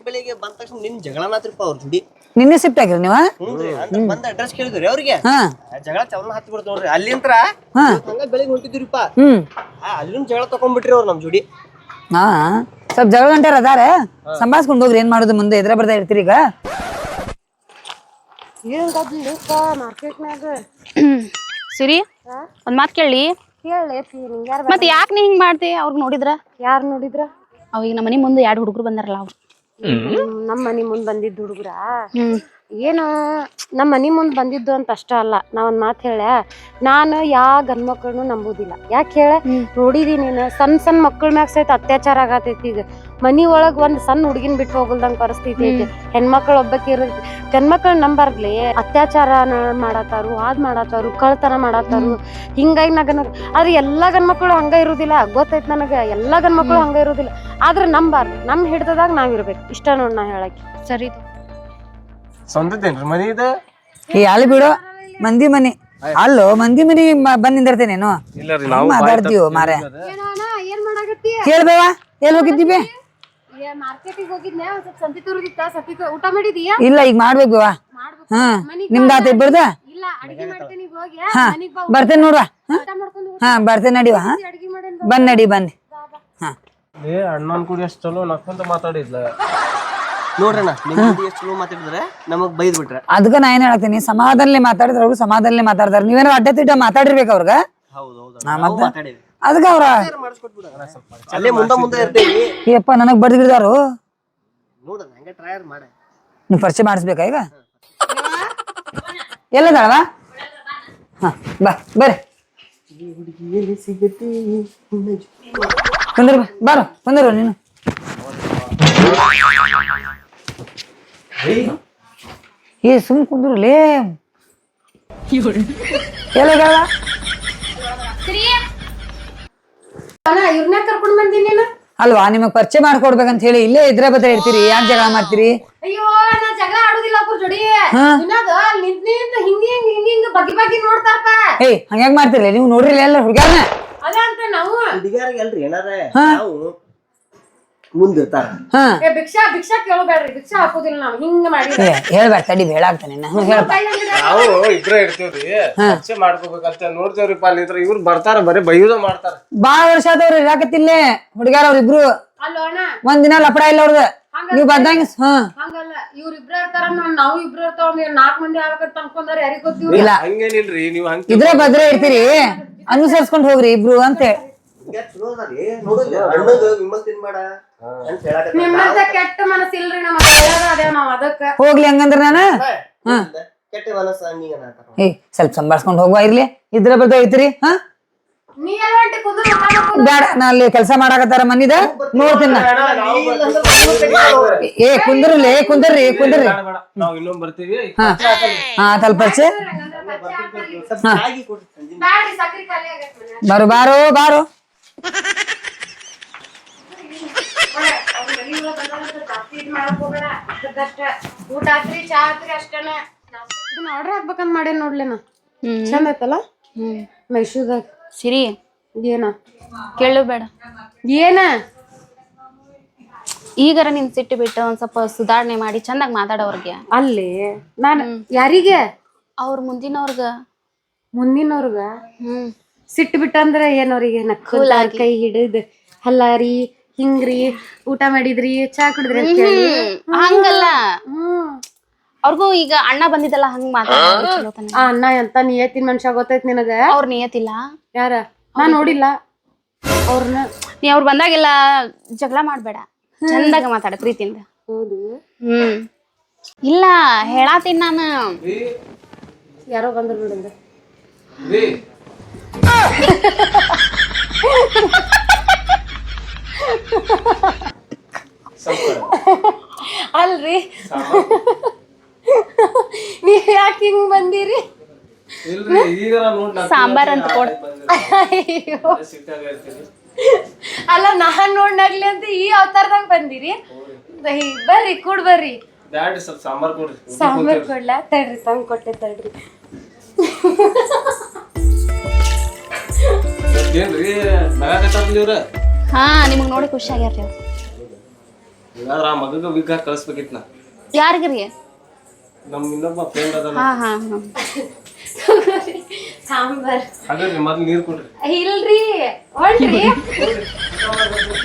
ಬೆಳಿಗ್ಗೆ ಬಂದ ತಕ್ಷಣ ನಿನ್ ಜಗಳನಾತ್ರಿಪ್ಪ ಅವ್ರ ಜುಡಿ ನಿನ್ನೆ ಶಿಫ್ಟ್ ಆಗಿರಿ ನೀವ ಬಂದ ಅಡ್ರೆಸ್ ಕೇಳಿದ್ರಿ ಅವ್ರಿಗೆ ಹಾ ಜಗಳ ಚವನ ಹತ್ತಿ ಬಿಡ್ತ ನೋಡ್ರಿ ಅಲ್ಲಿಂತ್ರ ಹಾ ಹಂಗ ಬೆಳಿಗ್ಗೆ ಹೊಂಟಿದ್ರಿಪ್ಪ ಅಲ್ಲಿನ ಜಗಳ ತಕೊಂಡ್ಬಿಟ್ರಿ ಅವ್ರು ನಮ್ ಜೋಡಿ ಹಾ ಸ್ವಲ್ಪ ಜಗಳ ಗಂಟೆ ಅದಾರ ಸಂಭಾಳ್ಸ್ಕೊಂಡ್ ಹೋಗ್ರಿ ಏನ್ ಮಾಡೋದು ಮುಂದೆ ಎದ್ರ ಬರ್ತಾ ಇರ್ತೀರಿ ಈಗ ಮಾರ್ಕೆಟ್ನಾಗ ಸಿರಿ ಒಂದ್ ಮಾತ್ ಕೇಳಿ ಕೇಳೇತಿ ನಿಂಗ ಯಾರು ಮತ್ ಯಾಕೆ ನೀ ಹಿಂಗ್ ಮಾಡ್ತಿ ಅವ್ರಿಗೆ ನೋಡಿದ್ರ ಯಾರು ನೋಡಿದ್ರ ಅವಾಗ ನಮ್ಮ ಮನಿ ಮುಂದೆ 2 ಹುಡುಗರು ಬಂದಾರಲ್ಲ ಅವ್ರು ನಮ್ಮ ಮನಿ ಮುಂದ್ ಬಂದಿದ್ದು ಹುಡುಗ್ರ ಏನು ನಮ್ಮ ಮನಿ ಮುಂದ್ ಬಂದಿದ್ದು ಅಂತ ಅಷ್ಟ ಅಲ್ಲ ನಾ ಒಂದ್ ಮಾತು ಹೇಳ ನಾನು ಯಾ ಗಂಡ್ಮಕ್ಳನ್ನು ನಂಬುದಿಲ್ಲ ಯಾಕೆ ಹೇಳ ನೋಡಿದೀನಿ ಸಣ್ಣ ಸಣ್ಣ ಮಕ್ಕಳ ಮ್ಯಾಗ ಸಹಿತ ಅತ್ಯಾಚಾರ ಆಗತೈತಿ ಈಗ ಮನಿ ಒಳಗ್ ಒಂದ್ ಸಣ್ಣ ಹುಡುಗಿನ ಬಿಟ್ಟು ಹೋಗಲ್ದಂಗ ಪರಿಸ್ಥಿತಿ ಐತಿ ಹೆಣ್ಮಕ್ಳು ಒಬ್ಬಕ್ಕೆ ಇರೋದು ಗಂಡ್ಮಕ್ಳು ನಂಬಾರ್ಲಿ ಅತ್ಯಾಚಾರ ಮಾಡತ್ತಾರು ಹಾದ್ ಮಾಡತ್ತಾರು ಕಳ್ತನ ಮಾಡತ್ತಾರು ಹಿಂಗಾಗಿ ಆದ್ರೆ ಎಲ್ಲಾ ಗಂಡ್ಮಕ್ಳು ಹಂಗ ಇರುದಿಲ್ಲ ಗೊತ್ತೈತ್ ನನಗ ಎಲ್ಲಾ ಗಂಡ್ಮಕ್ಳು ಹಂಗ ಇರುದಿಲ್ಲ ಆದ್ರೆ ನಂಬಾರ್ದು ನಮ್ ಹಿಡ್ದದಾಗ ನಾವ್ ಇರ್ಬೇಕು ಇಷ್ಟ ನೋಡ್ ನಾ ಹೇಳಕ್ಕೆ ಸರಿ ಸ್ವಂತದೇನ್ರಿ ಮನಿ ಇದೆ ಈ ಅಲ್ಲಿ ಬಿಡು ಮಂದಿ ಮನಿ ಅಲ್ಲೋ ಮಂದಿ ಮನಿ ಬಂದ್ ನಿಂದಿರ್ತೇನೇನು ಇಲ್ಲ ರೀ ನಾವು ಮಾತಾಡ್ತೀವೋ ಮಾರೆ ಏನ್ ಮಾಡಾಕತ್ತಿ ಕೇಳ್ಬೇವ ಎಲ್ಲಿ ಹೋಗಿದ್ದೀವಿ ಮಾರ್ಕೆಟಿಗೆ ಹೋಗಿದ್ನೆ ಒಂದ್ ಸ್ವಲ್ಪ ಸಂತಿ ತುರುದಿತ್ತ ಸಂತಿ ಊಟ ಮಾಡಿದೀಯಾ ಇಲ್ಲ ಈಗ ಮಾಡ್ಬೇಕು ಬಿವಾ ಹಾ ನಿಮ್ದ ಆತ ಇಬ್ಬರ್ದ ಇಲ್ಲ ಅಡಿಗೆ ಮಾಡ್ತೇನೆ ಈಗ ಹೋಗಿ ಹಾ ಬರ್ತೇನೆ ನೋಡುವ ಹಾ ಬರ್ತೇನೆ ನಡಿವ ಹಾ ಬಂದ್ ನಡಿ ಬನ್ನಿ ಹಾ ಏ ಅಣ್ಣನ್ ಕೂಡಿ ಅಷ್ಟು ಚಲೋ ನಕ್ಕೊಂತ ಮಾತಾಡಿದ್ಲ ನೋಡ್ರಣ್ಣ ನಿಮ್ ಜೋಡಿ ಎಷ್ಟು ಚಲೋ ಮಾತಾಡಿದ್ರೆ ನಮಗ್ ಬೈದ್ ಬಿಟ್ರ ಅದಕ್ಕ ನಾ ಏನ್ ಹೇಳ್ತೀನಿ ಸಮಾಧಾನಲೆ ಮಾತಾಡಿದ್ರ ಅವ್ರು ಸಮಾಧಾನಲೆ ಮಾತಾಡ್ತಾರ ನೀವೇನಾರ ಅಡ್ಡ ತಿಡ್ಡ ಮಾತಾಡಿರ್ಬೇಕು ಅವ್ರಗ ಅದಕ್ಕ ಅವ್ರ ಅಲ್ಲೇ ಮುಂದೆ ಇರ್ತೇವಿ ಏಪ್ಪ ನನಗ್ ಬಡ್ದಿರ್ದಾರು ನೋಡ್ರಿ ಹಂಗ ಟ್ರೈ ಮಾಡ ನೀವ್ ಪರಿಚಯ ಮಾಡಿಸ್ಬೇಕಾ ಈಗ ಎಲ್ಲದಾಳವ ಹಾ ಬಾ ಬರ್ರಿ ಕುಂದ್ರ ಬಾರೋ ಕುಂದರು ನೀನು ಏ ಸುಮ್ ಕುಂದ್ರಲೇ ಎಲ್ಲದಾಳ ಇವ್ರನ್ನ ಕರ್ಕೊಂಡ್ ಬಂದಿ ನೀನು ಅಲ್ವಾ ನಿಮಗ್ ಪರಿಚಯ ಮಾಡ್ಕೊಡ್ಬೇಕಂತ ಹೇಳಿ ಇಲ್ಲೇ ಇದ್ರೆ ಬದ್ರ ಇರ್ತೀರಿ ಯಾಕೆ ಜಗಳ ಮಾಡ್ತೀರಿ ಅಯ್ಯೋ ನಾ ಜಗಳ ಆಡುದಿಲ್ಲ ಅವ್ರ ಜೋಡಿ ಇನ್ನದ ನಿಂತ ಹಿಂಗ ಬಗ್ಗಿ ನೋಡ್ತಾರಪ್ಪ ಏಯ್ ಹಂಗ್ಯಾಕ್ ಮಾಡ್ತಿರ್ಲಿ ನೀವು ನೋಡ್ರಿ ಎಲ್ಲ ಹುಡುಗ್ಯಾರನ ಅದ ಅಂತ ನಾವು ಹುಡುಗಿಯಾರಿಗೆ ಅಲ್ರಿ ಏನಾರ ನಾವು ಮುಂದಿರ್ತಾರ ಹಾ ಭಿಕ್ಷಾ ಕೇಳಬೇಡ್ರಿ ಭಿಕ್ಷಾ ಹಾಕೋದಿಲ್ಲ ನಾವು ಹಿಂಗ ಮಾಡಿ ಹೇಳ್ಬೇಡ ತಡಿ ಹೇಳಾಗ್ತಾನೆ ಹೇಳ್ಬ ನಾವು ಇಬ್ರೇ ಇರ್ತೀವ್ರಿ ಪರಿಚಯ ಮಾಡ್ಕೋಬೇಕಂತ ನೋಡ್ತೇವ್ರಿಪ್ಪ ಅಲ್ಲಿ ಇವ್ರು ಬರ್ತಾರ ಬರೀ ಬೈಯುದ ಮಾಡ್ತಾರ ಬಾಳ ವರ್ಷ ಆದವ್ರು ಇರಾಕತ್ತಿಲ್ಲೇ ಹುಡುಗ್ಯಾರ ಅವ್ರಿಬ್ರು ಅಲ್ಲೋಣ ಒಂದ್ ದಿನ ಲಪಡ ಇಲ್ಲ ಅವ್ರದ ನೀವ್ ಬಂದಂಗ ಹಂಗಲ್ಲ ಇವ್ರ ಇಬ್ರ ಇರ್ತಾರ ನಾವು ಇಬ್ರು ಇರ್ತಾವ 4 ಮಂದಿ ಆಗ್ಬೇಕಂತ ಅನ್ಕೊಂಡಾರ ಯಾರಿಗ್ ಗೊತ್ತಿವ್ರಿ ಇಲ್ಲ ಹಂಗೇನಿಲ್ರಿ ನೀವ್ ಹಂಗ ಇದ್ರೆ ಭದ್ರ ಇರ್ತೀರಿ ಅನುಸರಿಸ್ಕೊಂಡ್ ಹೋಗ್ರಿ ಇಬ್ರು ಅಂತ ನಿಮ್ಮಂತ ಕೆಟ್ಟ ಮನಸ್ಸಿಲ್ರಿ ನಮ್ಮ ಅದೇವ್ ನಾವ್ ಅದಕ್ಕ ಹೋಗ್ಲಿ ಹಂಗಂದ್ರ ನಾನು ಕೆಟ್ಟ ಮನಸ್ಸ ಏ ಸ್ವಲ್ಪ ಸಂಭಾಳ್ಸ್ಕೊಂಡ್ ಹೋಗುವ ಇರ್ಲಿ ಇದ್ರ ಬದ್ರ ಐತಿರಿ ಹಾ ನೀ ಎಲ್ಲ ಹೊಂಟಿ ಕುಂದ್ರ ಬ್ಯಾಡ ನಾ ಅಲ್ಲಿ ಕೆಲಸ ಮಾಡಾಕತ್ತಾರ ಮನಿದ ನೋಡ್ತೀನಿ ಏ ಕುಂದ್ರಲಿ ಕುಂದ್ರಿ ನಾವ್ ಇನ್ನೊಂದ್ ಬರ್ತೀವಿ ಹಾ ಹಾ ಸ್ವಲ್ಪ ಪರಿಚಯ ಸಕ್ರಿ ಖಾಲಿ ಆಗೈತೆ ಬಾರೋ ಬಾರೋ ಬಾರೋ ಜಾಸ್ತಿ ಇದ್ ಮಾಡಕ್ ಹೋಗ್ಬೇಡ ಅಷ್ಟಕ್ಕಷ್ಟ ಊಟ ಆತ್ರಿ ಚಾ ಆತ್ರಿ ಅಷ್ಟನ ಇದನ್ನ ಆರ್ಡರ್ ಹಾಕ್ಬೇಕಂತ ಮಾಡೇನ್ ನೋಡ್ಲೇನ ಚಂದ ಐತಲ್ಲ ಮೈಸೂರ್ದಾಗ ಸಿರಿ ಏನ ಕೇಳು ಬೇಡ ಏನ ಈಗಾರ ನಿನ್ ಸಿಟ್ಟು ಬಿಟ್ಟು ಒಂದ್ ಸ್ವಲ್ಪ ಸುಧಾರಣೆ ಮಾಡಿ ಚಂದಾಗ ಮಾತಾಡೋರ್ಗೆ ಅಲ್ಲಿ ನಾನು ಯಾರಿಗೆ ಅವ್ರ ಮುಂದಿನವ್ರಗ ಸಿಟ್ಟು ಬಿಟ್ಟಂದ್ರ ಏನವ್ರಿಗೆ ನಕ್ಕುಲ ಕೈ ಹಿಡಿದ್ ಹಲ್ಲಾರಿ ಹಿಂಗ್ರಿ ಊಟ ಮಾಡಿದ್ರಿ ಚಾ ಕುಡಿದ್ರಿ ಅಂತ ಕೇಳಿ ಹಂಗಲ್ಲ ಅವ್ರಿಗೂ ಈಗ ಅಣ್ಣ ಬಂದಿದ್ದಲ್ಲ ಹಂಗ ಮಾತಾಡೋ ಆ ಅಣ್ಣ ಎಂತ ನಿಯತ್ತಿನ ಮನುಷ್ಯ ಗೊತ್ತೈತ್ ನಿನಗ ಅವ್ರ ನಿಯತಿಲ್ಲ ಯಾರ ನಾ ನೋಡಿಲ್ಲ ಅವ್ರನ್ನ ನೀ ಅವ್ರು ಬಂದಾಗೆಲ್ಲ ಜಗಳ ಮಾಡ್ಬೇಡ ಚಂದಾಗ ಮಾತಾಡ ಪ್ರೀತಿಯಿಂದ ಹೌದು ಇಲ್ಲ ಹೇಳಾತೀನಿ ನಾನು ಯಾರೋ ಬಂದ್ರು ನೋಡಿಂದ ಅಲ್ರಿ ನೀವ್ ಯಾಕೆ ಹಿಂಗ್ ಬಂದಿರಿ ಸಾಂಬಾರ್ ಅಂತ ಕೊಡ್ ಅಲ್ಲ ನಾನ್ ನೋಡ್ನಾಗ್ಲಿ ಅಂತ ಈ ಅವತಾರದಾಗ ಬಂದಿರಿ ಬರ್ರಿ ಕೂಡ್ ಬರ್ರಿ ಸಾಂಬಾರ್ ಕೊಡ್ಲಾ ತಡ್ರಿ ತಂಗ್ ಕೊಟ್ಟೆ ತಡ್ರಿ ಹಾ ನಿಮಗ್ ನೋಡಿ ಖುಷಿ ಆಗ್ಯಾರ್ರಿ ಮಗಗ ವಿಗ್ ಕಳಿಸ್ಬೇಕಿತ್ ನಾ ಯಾರಿಗ್ರಿ ನಮ್ ಇನ್ನೊಬ್ಬ ಫ್ರೆಂಡ್ ಅದ ಹಾ ಹಾ ಸಾಂಬಾರ್ ಹಾಗಾದ್ರೆ ಮೊದ್ಲು ನೀರ್ ಕೊಡ್ರಿ ಇಲ್ರಿ ಹೊಂಟ್ರಿ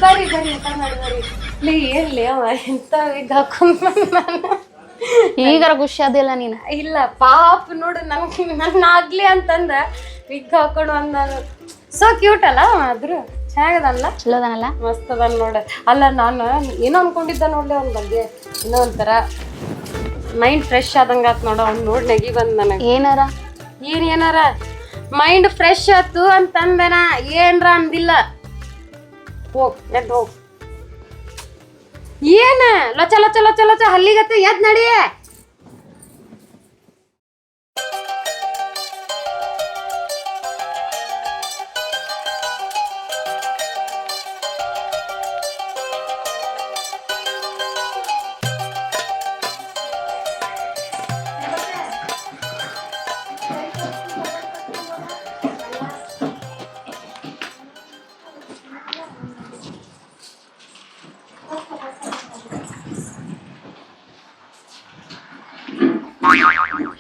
ಬರ್ರಿ ಬರ್ರಿ ಊಟ ಮಾಡಿ ಬರ್ರಿ ಏನ್ಲಿ ಅವ ಎಂತ ವಿಗ್ ಹಾಕೊಂಡ್ ನಾನು ಈಗಾರ ಖುಷಿ ಅದಿಲ್ಲ ನೀನ್ ಇಲ್ಲ ಪಾಪ ನೋಡು ನನ್ನ ಆಗ್ಲಿ ಅಂತಂದ ವಿಗ್ ಹಾಕೊಂಡು ನಾನು ಸೋ ಕ್ಯೂಟ್ ಅಲ್ಲ ಆದ್ರೂ ಚೆನ್ನಾಗದಲ್ಲ ಚಲೋದನಲ್ಲ ಮಸ್ತ್ ಅದ ನೋಡ ಅಲ್ಲ ನಾನು ಏನೋ ಅನ್ಕೊಂಡಿದ್ದ ನೋಡ್ಲಿ ಅವ್ನ ಬಗ್ಗೆ ಇನ್ನೂ ಒಂಥರ ಮೈಂಡ್ ಫ್ರೆಶ್ ಆದಂಗ ಆತ್ ನೋಡ ಅವ್ನ್ ನೋಡ್ ನೆಗಿ ಬಂದ್ ನನಗೆ ಏನಾರ ಮೈಂಡ್ ಫ್ರೆಶ್ ಆತು ಅಂತಂದನ ಏನ್ರ ಅಂದಿಲ್ಲ ಹೋಗ್ ಎದ್ ಹೋಗ್ ಏನ ಲೊಚ ಲೊಚ ಲೊಚ ಲೊಚ ಹಲ್ಲಿಗತ್ತೆ ಎದ್ ನಡಿ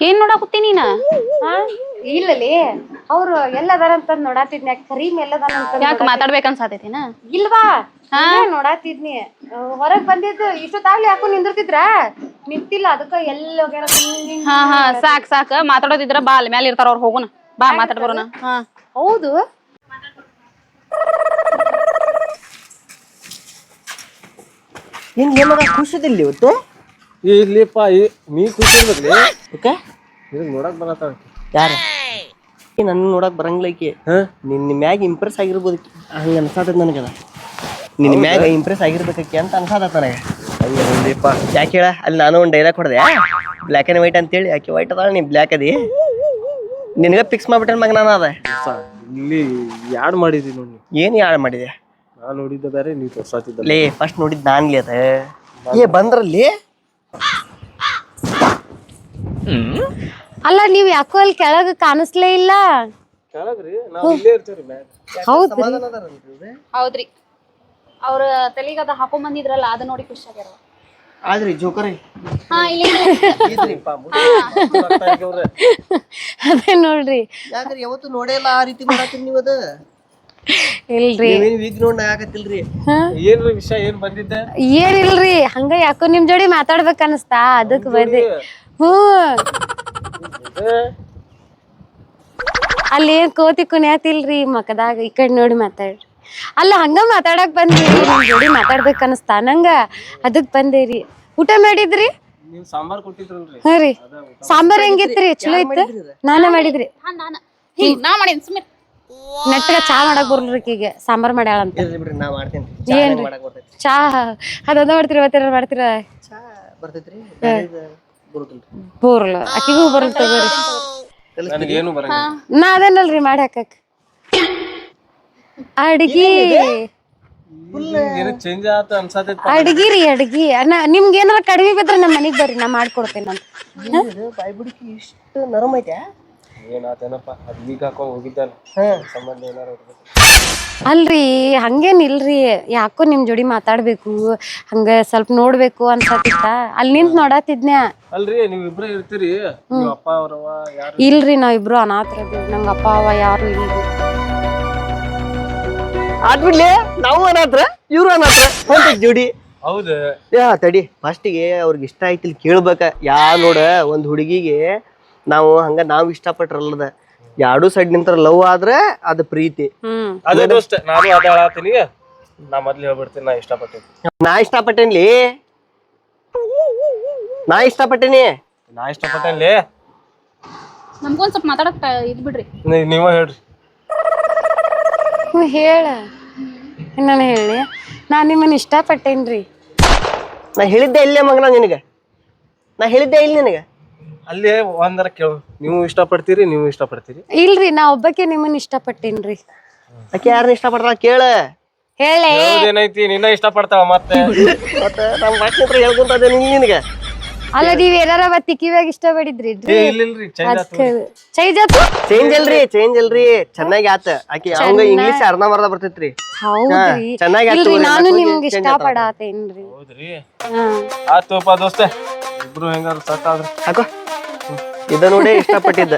ಏನ್ ನೋಡಾಕತ್ತಿ ನೀನ ಇಲ್ಲಲಿ ಅವ್ರು ಎಲ್ಲದಾರ ಅಂತ ನೋಡಾತಿದ್ನಿ ಕರೀಮ್ ಎಲ್ಲದಾರ ಅಂತ ಯಾಕೆ ಮಾತಾಡ್ಬೇಕನ್ಸಾತೈತಿನ ಇಲ್ವಾ ನೋಡಾತಿದ್ನಿ ಹೊರಗ್ ಬಂದಿದ್ದು ಇಷ್ಟೊತ್ತಾಗ್ಲಿ ಯಾಕೋ ನಿಂದಿರ್ತಿದ್ರ ನಿಂತಿಲ್ಲ ಅದಕ್ಕ ಎಲ್ಲ ಹೋಗ್ಯಾರ ಹಾ ಹಾ ಸಾಕ್ ಸಾಕ್ ಮಾತಾಡೋದಿದ್ರ ಬಾ ಅಲ್ಲಿ ಮ್ಯಾಲ ಇರ್ತಾರ ಅವ್ರು ಹೋಗೋಣ ಬಾ ಮಾತಾಡ್ಬರೋಣ ಹಾ ಹೌದು ಏನ್ ಏನಾರ ಖುಷಿದಿಲ್ಲ ಇವತ್ತು ಇಲ್ಲಿಪ್ಪ ನೀ ಖುಷಿ ಇರ್ಬೇಕ್ರಿ ಓಕೆ ನೋಡಕ್ ಬರತ್ತ ಯಾರ ನನ್ನ ನೋಡಕ್ ಬರಂಗಿಲ್ಲ ಈಕಿ ನಿನ್ನ ಮ್ಯಾಗ ಇಂಪ್ರೆಸ್ ಆಗಿರ್ಬೋದು ಹಂಗ ಅನ್ಸಾತದ ನನಗದ ನಿನ್ನ ಮ್ಯಾಗ ಇಂಪ್ರೆಸ್ ಆಗಿರ್ಬೇಕಿ ಅಂತ ಅನ್ಸಾತತ್ ನನಗೆ ಹಂಗಪ್ಪ ಯಾಕೆ ಹೇಳ ಅಲ್ಲಿ ನಾನು ಒಂದು ಡೈಲಾಗ್ ಹೊಡೆದೆ ಬ್ಲ್ಯಾಕ್ ಆ್ಯಂಡ್ ವೈಟ್ ಅಂತೇಳಿ ಯಾಕೆ ವೈಟ್ ಅದಾಳ ನೀ ಬ್ಲ್ಯಾಕ್ ಅದಿ ನಿನಗ ಫಿಕ್ಸ್ ಮಾಡ್ಬಿಟ್ಟೆ ಮಗ ನಾನು ಅದ ಇಲ್ಲಿ ಯಾಡ್ ಮಾಡಿದಿ ನೋಡಿ ಏನು ಯಾಳು ಮಾಡಿದೆ ನಾ ನೋಡಿದ್ದ ಬೇರೆ ನೀವ್ ತೋರ್ಸಾತಿದ್ದ ಲೇ ಫಸ್ಟ್ ನೋಡಿದ್ ನಾನ್ಲಿ ಅದ ಬಂದ್ರಲ್ಲಿ ಅಲ್ಲ ನೀವ್ ಯಾಕೋ ಅಲ್ಲಿ ಕೆಳಗ ಕಾಣಿಸ್ಲೇ ಇಲ್ಲ ಕೆಳಗ್ರಿ ನಾವ್ ಇಲ್ಲೇ ಇರ್ತೀವ್ರಿ ಮ್ಯಾಗ ಹೌದ್ರಿ ಅವ್ರ ತಲೆಗದ ಹಾಕೊಂಡ್ ಬಂದಿದ್ರಲ್ಲ ಅದ ನೋಡಿ ಖುಷಿ ಆಗ್ಯಾರ ಆದ್ರಿ ಜೋಕರಿ ಹಾ ಇಲ್ಲಿ ಅದೇ ನೋಡ್ರಿ ಯಾಕ್ರಿ ಯಾವತ್ತು ನೋಡೇ ಇಲ್ಲ ಆ ರೀತಿ ಮಾಡಾತೀರಿ ನೀವು ಅದ ಇಲ್ರಿ ವೀಕ್ ನೋಡ್ ಆಗತ್ತಿಲ್ರಿ ಏನ್ರಿ ವಿಷಯ ಏನ್ ಬಂದಿದ್ದೆ ಏನಿಲ್ರಿ ಹಂಗ ಯಾಕೋ ನಿಮ್ ಜೋಡಿ ಮಾತಾಡ್ಬೇಕ ಅನಸ್ತಾ ಅದಕ್ ಬಂದಿ ಅಲ್ಲಿ ಏನ್ ಕೋತಿ ಕುಣಿಯಾತಿಲ್ರಿ ಮಕದಾಗ ಈ ಕಡೆ ನೋಡಿ ಮಾತಾಡ್ರಿ ಅಲ್ಲ ಹಂಗ ಮಾತಾಡಕ್ ಬಂದಿರಿ ನಿಮ್ ಜೋಡಿ ಮಾತಾಡ್ಬೇಕ ಅನಸ್ತಾ ನಂಗ ಅದಕ್ ಬಂದೇರಿ ಊಟ ಮಾಡಿದ್ರಿ ನೀವ್ ಸಾಂಬಾರ್ ಕೊಟ್ಟಿದ್ರಲ್ರಿ ಹಾ ರೀ ಸಾಂಬಾರ್ ಹೆಂಗಿತ್ರಿ ಚಲೋ ಇತ್ತು ನಾನ ಮಾಡಿದ್ರಿ ನಾ ಮಾಡೀನಿ ಸುಮ್ಮನೆ ನೆಟ್ಟಗ ಚಾ ಮಾಡಕ್ ಬರ್ಲ್ರಿ ಈಗ ಸಾಂಬಾರ್ ಮಾಡ್ಯಾಳ ಅಂತ ಬಿಡ್ರಿ ನಾ ಮಾಡ್ತೇನೆ ಏನ್ರಿ ಚಾ ಅದೊಂದ ಮಾಡ್ತೀರ ಚಾ ಬರ್ತೈತ್ರಿ ಬೋರ್ಲ ಅಕ್ಕಿಗೂ ಬರಲ್ ತಗೋರಿ ನನಗೇನು ಬರಂಗಿಲ್ಲ ನಾ ಅದೇನಲ್ರಿ ಮಾಡಿ ಹಾಕಕ್ ಅಡ್ಗಿ ಏನು ಚೇಂಜ್ ಆತ ಅನ್ಸತೈತಿ ಅಡ್ಗಿ ರೀ ಅಡ್ಗಿ ನಿಮ್ಗೆ ಏನಾರ ಕಡಿಮೆ ಬಿದ್ರೆ ನಮ್ಮ ಮನೆಗ್ ಬರ್ರಿ ನಾ ಮಾಡ್ಕೊಡ್ತೇನೆ ಅಂತ ಬಾಯ್ ಬಿಡಿಕಿ ಇಷ್ಟು ನರಮ ಐತೆ ಏನಾತೇನಪ್ಪ ಅದ್ ವೀಕ್ ಹಾಕೊಂಡ್ ಹೋಗಿದ್ದಲ್ಲ ಸಂಬಂಧ ಏನಾರ ಇರ್ಬೇಕು. ಅಲ್ರಿ ಹಂಗೇನಿಲ್ರಿ ಯಾಕೋ ನಿಮ್ ಜೋಡಿ ಮಾತಾಡ್ಬೇಕು ಹಂಗ ಸ್ವಲ್ಪ ನೋಡ್ಬೇಕು ಅನ್ಸತಿತ್ತ ಅಲ್ಲಿ ನಿಂತ್ ನೋಡತ್ತಿದ್ನ್ಯಾ. ಅಲ್ರಿ ನೀವ್ ಇಬ್ರೇ ಇರ್ತೀರಿ ನೀವ್ ಅಪ್ಪ ಅವ್ರವ ಯಾರು ಇಲ್ರಿ ನಾವಿಬ್ರು ಅನಾಥರದೀವಿ ನಂಗ ಅಪ್ಪ ಅವ ಯಾರು ಇಲ್ರಿ. ಆದ್ಬಿಡ್ಲಿ ನಾವು ಅನಾತ್ರ ಇವ್ರು ಅನಾತ್ರ ಹೊಂಟೈತಿ ಜೋಡಿ. ಹೌದು ಯಾ ತಡಿ ಫಸ್ಟಿಗೆ ಅವ್ರಿಗೆ ಇಷ್ಟ ಆಯ್ತಿಲ್ ಕೇಳ್ಬೇಕ. ನೋಡ ಒಂದ್ ಹುಡುಗಿಗೆ ನಾವು ಇಷ್ಟಪಟ್ರಲ್ಲದ ಎರಡು ಸೈಡ್ ನಿಂತರ ಲವ್ ಆದ್ರೆ ಅದು ಪ್ರೀತಿ. ಅದೇ ದೋಸ್ತ ನಾನು ಅದ ಹೇಳತ್ತೀನಿ. ನಾ ಮೊದ್ಲು ಹೇಳ್ಬಿಡ್ತೀನಿ ನಾ ಇಷ್ಟಪಟ್ಟೇನಿ. ನಾ ಇಷ್ಟಪಟ್ಟೇನ್ಲಿ ನಾ ಇಷ್ಟಪಟ್ಟೇನ್ಲಿ. ನಮ್ಗೊಂದ್ ಸ್ವಲ್ಪ ಮಾತಾಡಕ್ ಇದ್ ಬಿಡ್ರಿ. ನೀವ ಹೇಳ್ರಿ. ಹೇಳ ನಾನು ಹೇಳಿ ನಾನ್ ನಿಮ್ಮನ್ನ ಇಷ್ಟಪಟ್ಟೇನ್ರಿ. ನಾ ಹೇಳಿದ್ದೆ ಇಲ್ಲೇ ಮಗನ ನಿನಗ. ನಾ ಹೇಳಿದ್ದೆ ಇಲ್ಲಿ ನಿನಗ. ಅಲ್ಲಿ ಒಂದರ ಕೇಳು ನೀವು ಇಷ್ಟಪಡ್ತೀರಿ ಇಲ್ರಿ ನಾ ಒಬ್ಬಕ್ಕೆ ನಿಮ್ಮನ್ನ ಇಷ್ಟಪಟ್ಟೇನ್ರಿ. ಆಕೆ ಯಾರನ್ನ ಇಷ್ಟಪಡ್ತಾಳ ಕೇಳ. ಹೇಳೆ ಏನೈತಿ ನಿನ್ನ ಇಷ್ಟಪಡ್ತಾವ ಮತ್ತೆ ನಮ್ಮ ಮಾತ್ರ ಹೇಳ್ಕೊಂತದೆ ನಿನಗ. ಅಲ್ಲ ನೀವ್ ಏನಾರ ತಿಕ್ಕಿವಾಗ ಇಷ್ಟಪಡಿದ್ರಿ ಇಲ್ಲಿಲ್ರಿ ಚೇಂಜ್ ಅಲ್ರಿ ಚೆನ್ನಾಗಿ ಆತ. ಆಕಿ ಅವಂಗ ಇಂಗ್ಲಿಷ್ ಅರ್ಧಂಬರ್ಧ ಬರ್ತೈತ್ರಿ. ಹೌದ್ರಿ ಚೆನ್ನಾಗಿ ಇಲ್ರಿ ನಾನು ನಿಮ್ಗೆ ಇಷ್ಟಪಡಾತೇನ್ರಿ. ಹೌದ್ರಿ ಆತೋಪ ದೋಸ್ತ ಇಬ್ರು ಹೆಂಗಾರ ಸಟ್ ಆದ್ರ ಹಾಕೋ ಇದ ನೋಡಿ ಇಷ್ಟಪಟ್ಟಿದ್ದ.